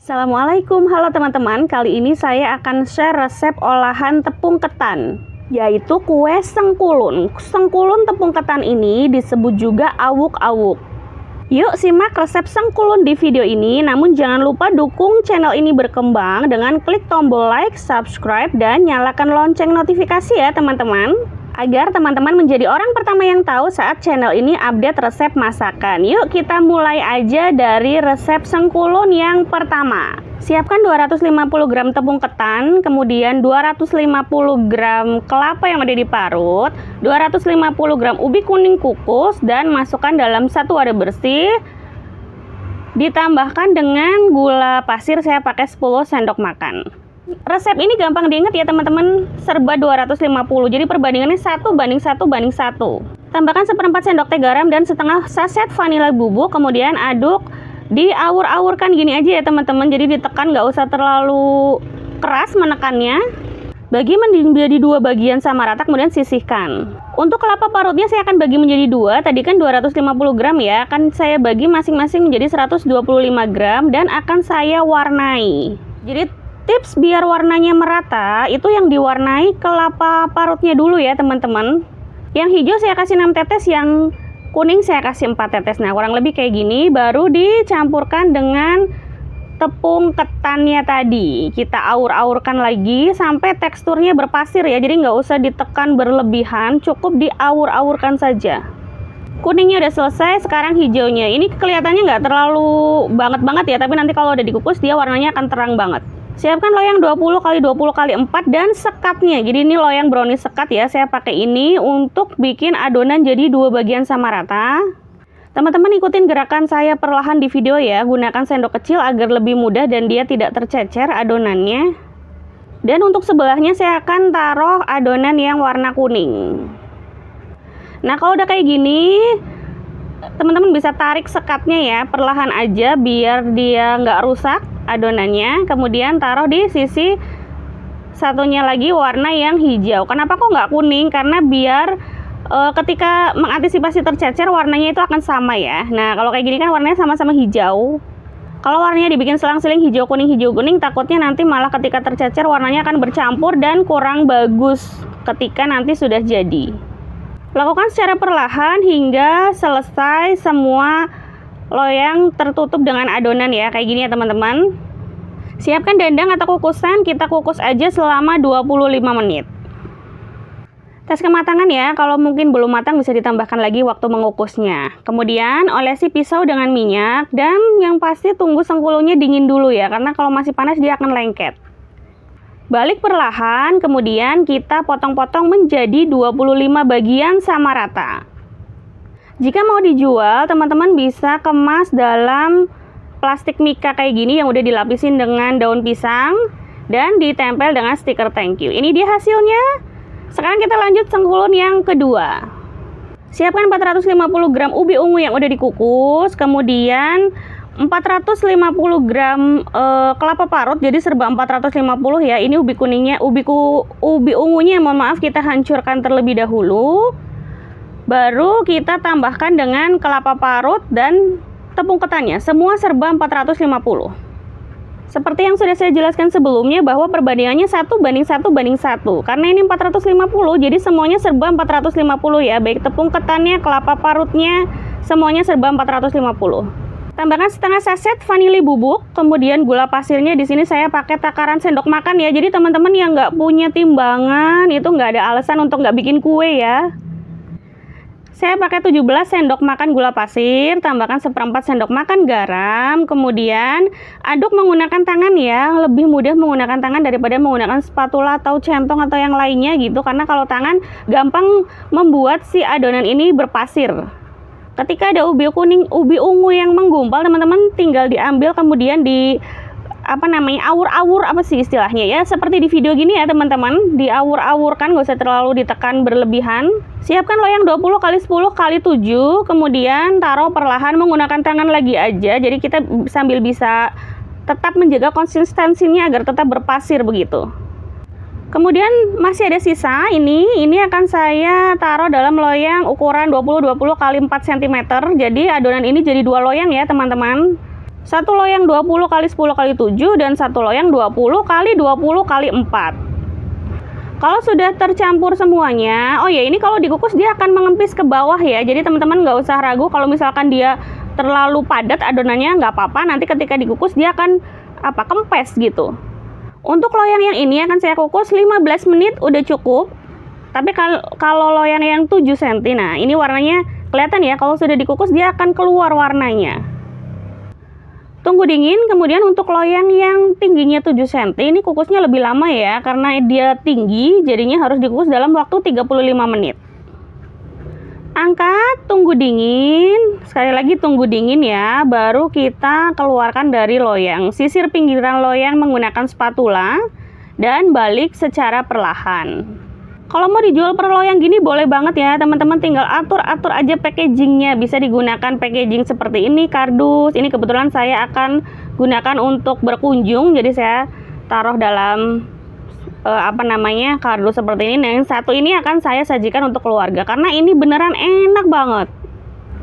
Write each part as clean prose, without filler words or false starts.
Assalamualaikum, halo teman-teman. Kali ini saya akan share resep olahan tepung ketan, yaitu kue sengkulun. Sengkulun tepung ketan ini disebut juga awuk-awuk. Yuk simak resep sengkulun di video ini, namun jangan lupa dukung channel ini berkembang dengan klik tombol like, subscribe, dan nyalakan lonceng notifikasi ya teman-teman, agar teman-teman menjadi orang pertama yang tahu saat channel ini update resep masakan. Yuk kita mulai aja dari resep sengkulun yang pertama. Siapkan 250 gram tepung ketan, kemudian 250 gram kelapa yang udah diparut, 250 gram ubi kuning kukus, dan masukkan dalam satu wadah bersih. Ditambahkan dengan gula pasir, saya pakai 10 sendok makan. Resep ini gampang diingat ya teman-teman, serba 250, jadi perbandingannya 1 banding 1 banding 1. Tambahkan seperempat sendok teh garam dan setengah saset vanila bubuk, kemudian aduk, diawur-awurkan gini aja ya teman-teman, jadi ditekan, nggak usah terlalu keras menekannya. Bagi menjadi dua bagian sama rata, kemudian sisihkan. Untuk kelapa parutnya saya akan bagi menjadi dua, tadi kan 250 gram ya, akan saya bagi masing-masing menjadi 125 gram dan akan saya warnai. Jadi tips biar warnanya merata, itu yang diwarnai kelapa parutnya dulu ya teman-teman. Yang hijau saya kasih 6 tetes, yang kuning saya kasih 4 tetes. Nah kurang lebih kayak gini, baru dicampurkan dengan tepung ketannya tadi. Kita aur-aurkan lagi sampai teksturnya berpasir ya, jadi nggak usah ditekan berlebihan, cukup diaur-aurkan saja. Kuningnya udah selesai, sekarang hijaunya. Ini kelihatannya nggak terlalu banget ya, tapi nanti kalau udah dikukus dia warnanya akan terang banget. Siapkan loyang 20 x 20 x 4 dan sekatnya. Jadi ini loyang brownies sekat ya, saya pakai ini untuk bikin adonan jadi dua bagian sama rata. Teman-teman ikutin gerakan saya perlahan di video ya, gunakan sendok kecil agar lebih mudah dan dia tidak tercecer adonannya. Dan untuk sebelahnya saya akan taruh adonan yang warna kuning. Nah kalau udah kayak gini, teman-teman bisa tarik sekatnya ya, perlahan aja biar dia nggak rusak adonannya. Kemudian taruh di sisi satunya lagi warna yang hijau. Kenapa kok nggak kuning? Karena biar ketika mengantisipasi tercecer warnanya itu akan sama ya. Nah kalau kayak gini kan warnanya sama-sama hijau. Kalau warnanya dibikin selang-seling hijau kuning, takutnya nanti malah ketika tercecer warnanya akan bercampur dan kurang bagus ketika nanti sudah jadi. Lakukan secara perlahan hingga selesai semua loyang tertutup dengan adonan ya, kayak gini ya teman-teman. Siapkan dandang atau kukusan, kita kukus aja selama 25 menit. Tes kematangan ya, kalau mungkin belum matang bisa ditambahkan lagi waktu mengukusnya. Kemudian olesi pisau dengan minyak, dan yang pasti tunggu sengkulunnya dingin dulu ya, karena kalau masih panas dia akan lengket. Balik perlahan, kemudian kita potong-potong menjadi 25 bagian sama rata. Jika mau dijual, teman-teman bisa kemas dalam plastik mika kayak gini yang udah dilapisin dengan daun pisang dan ditempel dengan stiker thank you. Ini dia hasilnya. Sekarang kita lanjut sengkulun yang kedua. Siapkan 450 gram ubi ungu yang udah dikukus, kemudian 450 gram kelapa parut, jadi serba 450 ya. Ini ubi kuningnya, ubi ungunya mohon maaf kita hancurkan terlebih dahulu. Baru kita tambahkan dengan kelapa parut dan tepung ketannya, semua serba 450. Seperti yang sudah saya jelaskan sebelumnya bahwa perbandingannya 1 banding 1 banding 1. Karena ini 450, jadi semuanya serba 450 ya, baik tepung ketannya, kelapa parutnya, semuanya serba 450. Tambahkan setengah saset vanili bubuk, kemudian gula pasirnya di sini saya pakai takaran sendok makan ya. Jadi teman-teman yang nggak punya timbangan itu nggak ada alasan untuk nggak bikin kue ya. Saya pakai 17 sendok makan gula pasir, tambahkan seperempat sendok makan garam, kemudian aduk menggunakan tangan ya, lebih mudah menggunakan tangan daripada menggunakan spatula atau centong atau yang lainnya gitu, karena kalau tangan gampang membuat si adonan ini berpasir. Ketika ada ubi ungu yang menggumpal, teman-teman tinggal diambil kemudian di awur-awur apa sih istilahnya ya, seperti di video gini ya teman-teman, diawur-awurkan, gak usah terlalu ditekan berlebihan. Siapkan loyang 20 x 10 x 7, kemudian taruh perlahan menggunakan tangan lagi aja, jadi kita sambil bisa tetap menjaga konsistensinya agar tetap berpasir begitu. Kemudian masih ada sisa, ini akan saya taruh dalam loyang ukuran 20 x 4 cm, jadi adonan ini jadi 2 loyang ya teman-teman. Satu loyang 20 kali 10 kali 7 dan satu loyang 20 kali 20 kali 4. Kalau sudah tercampur semuanya, oh ya ini kalau dikukus dia akan mengempis ke bawah ya. Jadi teman-teman nggak usah ragu kalau misalkan dia terlalu padat adonannya, nggak apa-apa. Nanti ketika dikukus dia akan kempes gitu. Untuk loyang yang ini akan saya kukus 15 menit udah cukup. Tapi kalau loyang yang 7 cm, nah ini warnanya kelihatan ya, kalau sudah dikukus dia akan keluar warnanya. Tunggu dingin. Kemudian untuk loyang yang tingginya 7 cm ini kukusnya lebih lama ya, karena dia tinggi jadinya harus dikukus dalam waktu 35 menit. Angkat, tunggu dingin. Sekali lagi tunggu dingin ya, baru kita keluarkan dari loyang. Sisir pinggiran loyang menggunakan spatula dan balik secara perlahan. Kalau mau dijual per loyang gini boleh banget ya teman-teman, tinggal atur-atur aja packagingnya. Bisa digunakan packaging seperti ini, kardus. Ini kebetulan saya akan gunakan untuk berkunjung, jadi saya taruh dalam kardus seperti ini. Nah yang satu ini akan saya sajikan untuk keluarga karena ini beneran enak banget.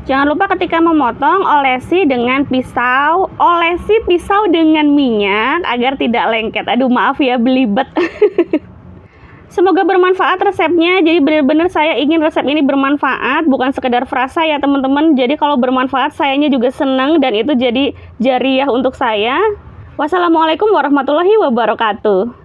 Jangan lupa ketika memotong olesi dengan pisau, olesi pisau dengan minyak agar tidak lengket. Aduh maaf ya belibet. Semoga bermanfaat resepnya. Jadi benar-benar saya ingin resep ini bermanfaat, bukan sekedar frasa ya teman-teman. Jadi kalau bermanfaat sayanya juga senang dan itu jadi jariah untuk saya. Wassalamualaikum warahmatullahi wabarakatuh.